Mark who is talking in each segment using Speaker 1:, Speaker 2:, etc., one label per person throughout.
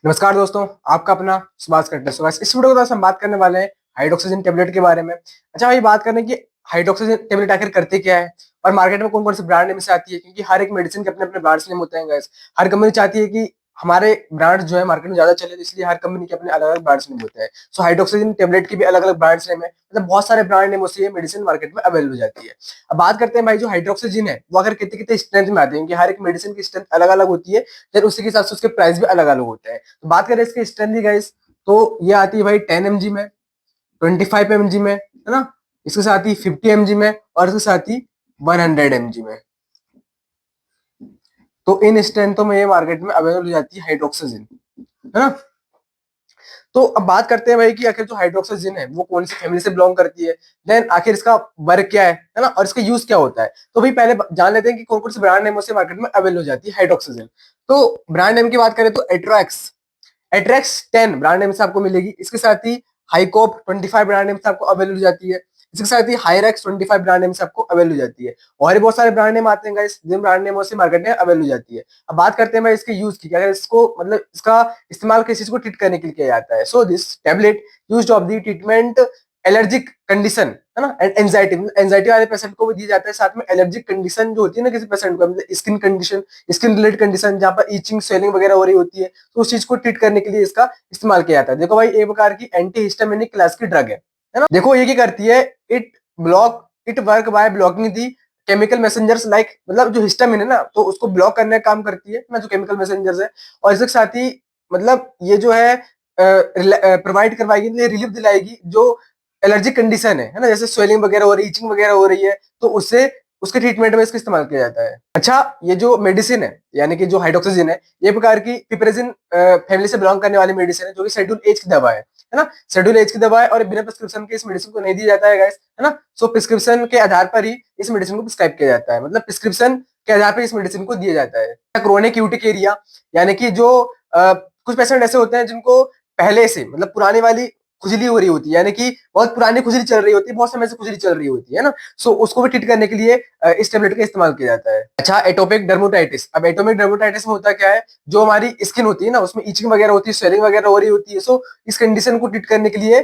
Speaker 1: नमस्कार दोस्तों, आपका अपना सुभाष कटले। सुभाष, इस वीडियो में हम बात करने वाले हैं हाइड्रोक्सीजन टेबलेट के बारे में। अच्छा भाई, बात करें कि हाइड्रोक्सीजन टेबलेट आखिर करते क्या है और मार्केट में कौन कौन से ब्रांड नेम से आती है, क्योंकि हर एक मेडिसिन के अपने अपने ब्रांड्स नेम होते हैं गाइस। हर कंपनी चाहती है कि हमारे ब्रांड जो है मार्केट में ज्यादा चले, तो इसलिए हर कंपनी के अपने अलग अलग ब्रांड्स नेम होते हैं। सो हाइड्रोक्सीजन टेबलेट की भी अलग अलग ब्रांड्स नेम है, मतलब बहुत सारे ब्रांड नेम से मेडिसिन मार्केट में अवेलेबल हो जाती है। अब बात करते हैं भाई, जो हाइड्रोक्सीजन है वो अगर कितने कितने स्ट्रेंथ में आते हैं, क्योंकि हर एक मेडिसिन की स्ट्रेंथ अलग अलग होती है, फिर उसी के हिसाब से उसके प्राइस भी अलग अलग होते हैं। तो बात करें इसकी स्ट्रेंथ गाइस, तो ये आती है भाई 10 mg में, 25 mg में, है ना। इसके साथ ही 50 mg में और इसके साथ ही 100 mg में। तो इन स्ट्रेंथों में ये मार्केट में अवेलेबल हो जाती है हाइड्रोक्सीजन, है ना। तो अब बात करते हैं भाई कि आखिर जो हाइड्रोक्सीजन है वो कौन सी फैमिली से बिलोंग करती है, देन आखिर इसका वर्क क्या है ना, और इसका यूज क्या होता है। तो भाई पहले जान लेते हैं कि कौन कौन से ब्रांड नेमों से मार्केट में अवेलेबल हो जाती है हाइड्रोक्सीजन। तो ब्रांड नेम की बात करें तो एट्रैक्स एट्रैक्स 10 ब्रांड नेम से आपको मिलेगी। इसके साथ ही हाईकोप 25 ब्रांड नेम से आपको अवेलेबल हो जाती है। इसके साथ ही हायरैक्स 25 ब्रांड नेम से आपको अवेलेबल हो जाती है। और भी बहुत सारे ब्रांड नेम आते हैं गाइस, जिन ब्रांड नेमों से मार्केट में अवेलेबल हो जाती है। अब बात करते हैं भाई इसके यूज की, अगर इसको मतलब इसका इस्तेमाल किस चीज को ट्रीट करने के लिए किया जाता है। So this tablet used of the treatment allergic condition, है ना, एंड एंजाइटी। एंजाइटी वाले पेशेंट को भी दी जाता है, साथ में एलर्जिक कंडीशन जो होती है ना किसी पेशेंट को, मतलब skin condition, skin related condition जहां पर ईचिंग स्वेलिंग वगैरह हो रही होती है, तो उस चीज को ट्रीट करने के लिए इसका इस्तेमाल किया जाता है। देखो भाई, एक प्रकार की एंटी हिस्टामिनिक क्लास की ड्रग है ना। देखो ये क्या करती है, it work by blocking the chemical messengers like, मतलब जो हिस्टामिन है ना, तो उसको ब्लॉक करने का काम करती है ना, जो केमिकल मैसेंजर्स है। और इसके साथ ही मतलब ये जो है प्रोवाइड करवाएगी, रिलीफ दिलाएगी जो एलर्जिक कंडीशन है ना, जैसे स्वेलिंग वगैरह हो रही है, इचिंग वगैरह हो रही है, तो उससे उसके ट्रीटमेंट में इसका इस्तेमाल किया जाता है। अच्छा, ये जो मेडिसिन है यानी कि जो हाइड्रोक्सीजन है, ये प्रकार की पिपरेजिन फैमिली से बिलोंग करने वाली मेडिसिन है, जो कि शेड्यूल एज की दवा है ना। शेड्यूल एज की दवा है और बिना प्रिस्क्रिप्शन के इस मेडिसिन को नहीं दिया जाता है गाइस, है ना। सो प्रिस्क्रिप्शन के आधार पर ही इस मेडिसिन को प्रिस्क्राइब किया जाता है, मतलब प्रिस्क्रिप्शन के आधार पर इस मेडिसिन को दिया जाता है। क्रोनिक यूटिकेरिया यानी कि जो कुछ पेशेंट ऐसे होते हैं जिनको पहले से मतलब पुरानी वाली खुजली हो रही होती है, यानी कि बहुत पुरानी खुजली चल रही होती है, बहुत समय से खुजली चल रही होती है ना। सो उसको भी ट्रीट करने के लिए इस टेबलेट का इस्तेमाल किया जाता है। अच्छा, एटोपिक डर्मेटाइटिस। अब एटोपिक डर्मेटाइटिस में होता क्या है, जो हमारी स्किन होती है ना, उसमें इचिंग वगैरह होती है, स्वेलिंग वगैरह हो रही होती है। सो इस कंडीशन को ट्रीट करने के लिए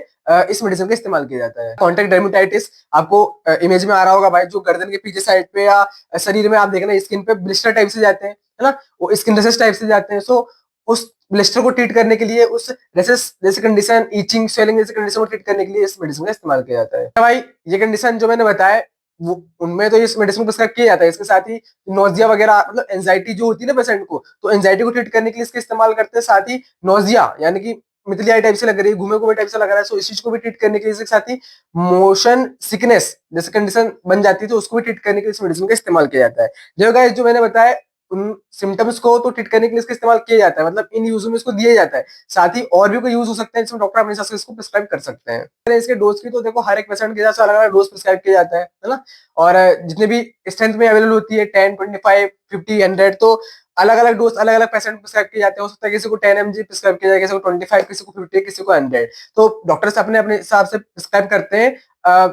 Speaker 1: इस मेडिसिन का इस्तेमाल किया जाता है। कॉन्टैक्ट डर्मेटाइटिस आपको इमेज में आ रहा होगा भाई, जो गर्दन के पीछे साइड पे या शरीर में आप देखना स्किन पे ब्लिस्टर टाइप से जाते हैं, है ना, वो स्किन रेसेस टाइप से जाते हैं। सो उस ब्लिस्टर को ट्रीट करने के लिए, उस रेसेस जैसे कंडीशन, ईचिंग स्वेलिंग जैसे कंडीशन को ट्रीट करने के लिए इस मेडिसिन का इस्तेमाल किया जाता है। तो भाई ये कंडीशन जो मैंने बताया वो उनमें तो इस मेडिसिन को प्रिस्क्राइब किया जाता है। इसके साथ ही नोजिया वगैरह, मतलब एंजाइटी जो होती है ना पेशेंट को, तो एंजाइटी को ट्रीट करने के लिए इसका इस्तेमाल करते हैं। साथ ही नोजिया यानी कि मितलियाई टाइप से लग रही है, घूमे घूमे टाइप से लग रहा है, सो इस चीज को भी ट्रीट करने के लिए, इसके साथ ही मोशन सिकनेस जैसे कंडीशन बन जाती है, तो उसको भी ट्रीट करने के लिए इस मेडिसिन का इस्तेमाल किया जाता है। जो गाइस जो मैंने बताया उन सिम्टम्स को तो ट्रीट करने के लिए इसका इस्तेमाल किया जाता है, मतलब इन यूज में इसको दिया जाता है। साथ ही और भी कोई यूज हो सकते हैं जिसमें डॉक्टर अपने हिसाब से इसको प्रिस्क्राइब कर सकते हैं। इसके डोज की तो देखो हर एक पेशेंट के हिसाब से अलग अलग डोज प्रिस्क्राइब किया जाता है ना। और जितने भी स्ट्रेंथ में अवेलेबल होती है 10, 25, 50, 100, तो अलग अलग डोज अलग अलग पेशेंट प्रिस्क्राइब किए जाते हैं। हो सकता है किसी को 10 mg प्रिस्क्राइब किया जाए, किसी को 25, किसी को 50, किसी को 100। तो डॉक्टर्स अपने अपने हिसाब से प्रिस्क्राइब करते हैं।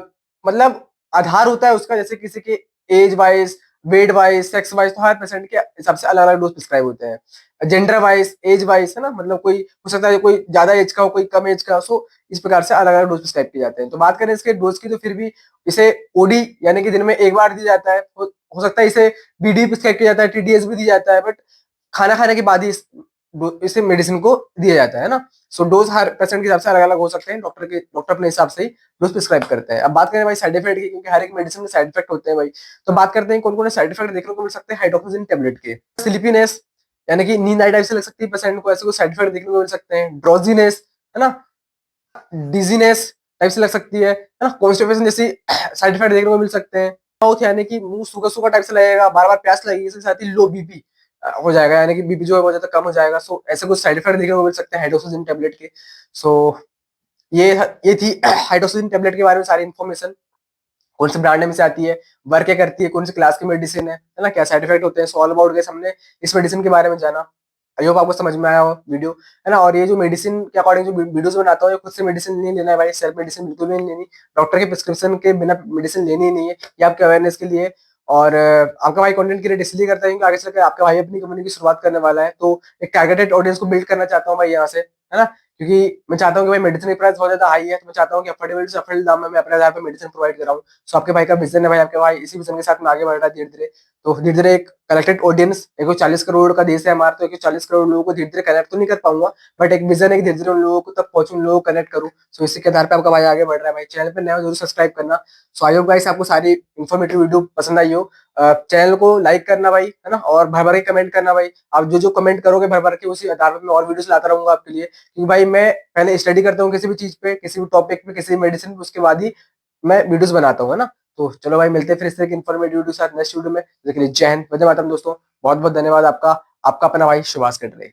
Speaker 1: मतलब आधार होता है उसका, जैसे किसी के age wise, wait wise, sex wise, तो हर पेशेंट के हिसाब से अलग अलग डोज प्रिस्क्राइब होते हैं। जेंडर वाइज, एज वाइज, है ना, मतलब कोई हो सकता है कोई ज्यादा एज का हो, कोई कम एज का। सो इस प्रकार से अलग अलग डोज प्रिस्क्राइब किए जाते हैं। तो बात करें इसके डोज की, तो फिर भी इसे ओडी यानी कि दिन में एक बार दिया जाता है। हो सकता है इसे बीडी प्रिस्क्राइब किया जाता है, टीडीएस भी दिया जाता है, बट खाना खाने के बाद ही इसे मेडिसिन को दिया जाता है ना। सो डोज हर पेशेंट के हिसाब से अलग अलग हो सकते हैं, डॉक्टर अपने हिसाब से ही डोज प्रिस्क्राइब करते हैं। अब बात करें भाई साइड इफेक्ट की, क्योंकि हर एक मेडिसिन में साइड इफेक्ट होते हैं भाई। तो बात करते हैं कौन कौन से साइड इफेक्ट देखने को मिल सकते हैं हाइड्रोक्सीजन टेबलेट के। स्लीपीनेस यानी कि नींद आई टाइप से लग सकती है पेशेंट को, ऐसे कोई साइड इफेक्ट देखने को मिल सकते हैं। ड्रोजीनेस, है ना, डिजीनेस टाइप से लग सकती है ना। कॉन्स्टिपेशन जैसी साइड इफेक्ट देखने को मिल सकते हैं। माउथ यानी कि मुंह सूखा सूखा टाइप से लगेगा, बार बार प्यास लगेगी, इसके साथ ही लो बीपी हो जाएगा, यानी कि बीपी जो है बहुत ज्यादा कम हो जाएगा। सो ऐसे कुछ साइड इफेक्ट देखने को मिल सकते हैं हाइड्रोक्सीजन टेबलेट के। सो ये ये थी हाइड्रोक्सीजन टेबलेट के बारे में सारी इन्फॉर्मेशन, कौन से ब्रांड नेम से आती है, वर्क क्या करती है, कौन सी क्लास की मेडिसिन है ना, क्या साइड इफेक्ट होते हैं। सो ऑल अबाउट गैस हमने इस मेडिसिन के बारे में जाना। आई होप आपको समझ में आया हो वीडियो, है ना। और ये जो मेडिसिन के अकॉर्डिंग जो वीडियोस बनाता हूँ, ये खुद से मेडिसिन नहीं लेना है भाई, सेल्फ मेडिसिन बिल्कुल भी नहीं लेनी। डॉक्टर के प्रिस्क्रिप्शन के बिना मेडिसिन लेनी ही नहीं है, ये आपके अवेयरनेस के लिए। और आपका भाई कंटेंट क्रिएट इसलिए करता है क्योंकि आगे चलकर आपका भाई अपनी कंपनी की शुरुआत करने वाला है, तो एक टारगेटेड ऑडियंस को बिल्ड करना चाहता हूँ भाई यहाँ से, है ना। क्योंकि मैं चाहता हूँ कि भाई मेडिसिन की प्राइस बहुत ज्यादा हाई है, तो मैं चाहता हूँ कि अफोर्डेबल से अफोर्डेबल दाम में मैं अपने आधार पर मेडिसिन प्रोवाइड कराऊँ। सो आपके भाई का विजन है भाई, आपके भाई इसी विजन के साथ में आगे बढ़ रहा है धीरे धीरे। तो धीरे धीरे एक कलेक्टेड ऑडियंस, 140 करोड़ का देश है हमारा, तो 140 करोड़ लोगों को धीरे धीरे कनेक्ट तो नहीं कर पाऊंगा, बट एक विजन है कि धीरे धीरे उन लोगों को तक पहुंचूं, उन लोगों को कनेक्ट करूं। सो इसी के आधार पे आपका भाई आगे बढ़ रहा है भाई। चैनल पे नया हो जरूर सब्सक्राइब करना। सो आई होप गाइस आपको सारी इन्फॉर्मेटिव वीडियो पसंद आई हो। चैनल को लाइक करना भाई, है ना, और भर भर के कमेंट करना भाई। आप जो जो कमेंट करोगे भर भर के, उसी आधार पर मैं और वीडियोस लाता रहूंगा आपके लिए, क्योंकि भाई मैं पहले स्टडी करता हूँ किसी भी चीज पे, किसी भी टॉपिक पे, किसी भी मेडिसिन पे, उसके बाद ही मैं वीडियोस बनाता हूँ, है ना। तो चलो भाई, मिलते हैं फिर इस तरह की इन्फॉर्मेटिव वीडियो के साथ नेक्स्ट वीडियो में। जय हिंद, वंदे मातरम दोस्तों। बहुत बहुत धन्यवाद आपका। आपका अपना भाई सुभाष कट रहे।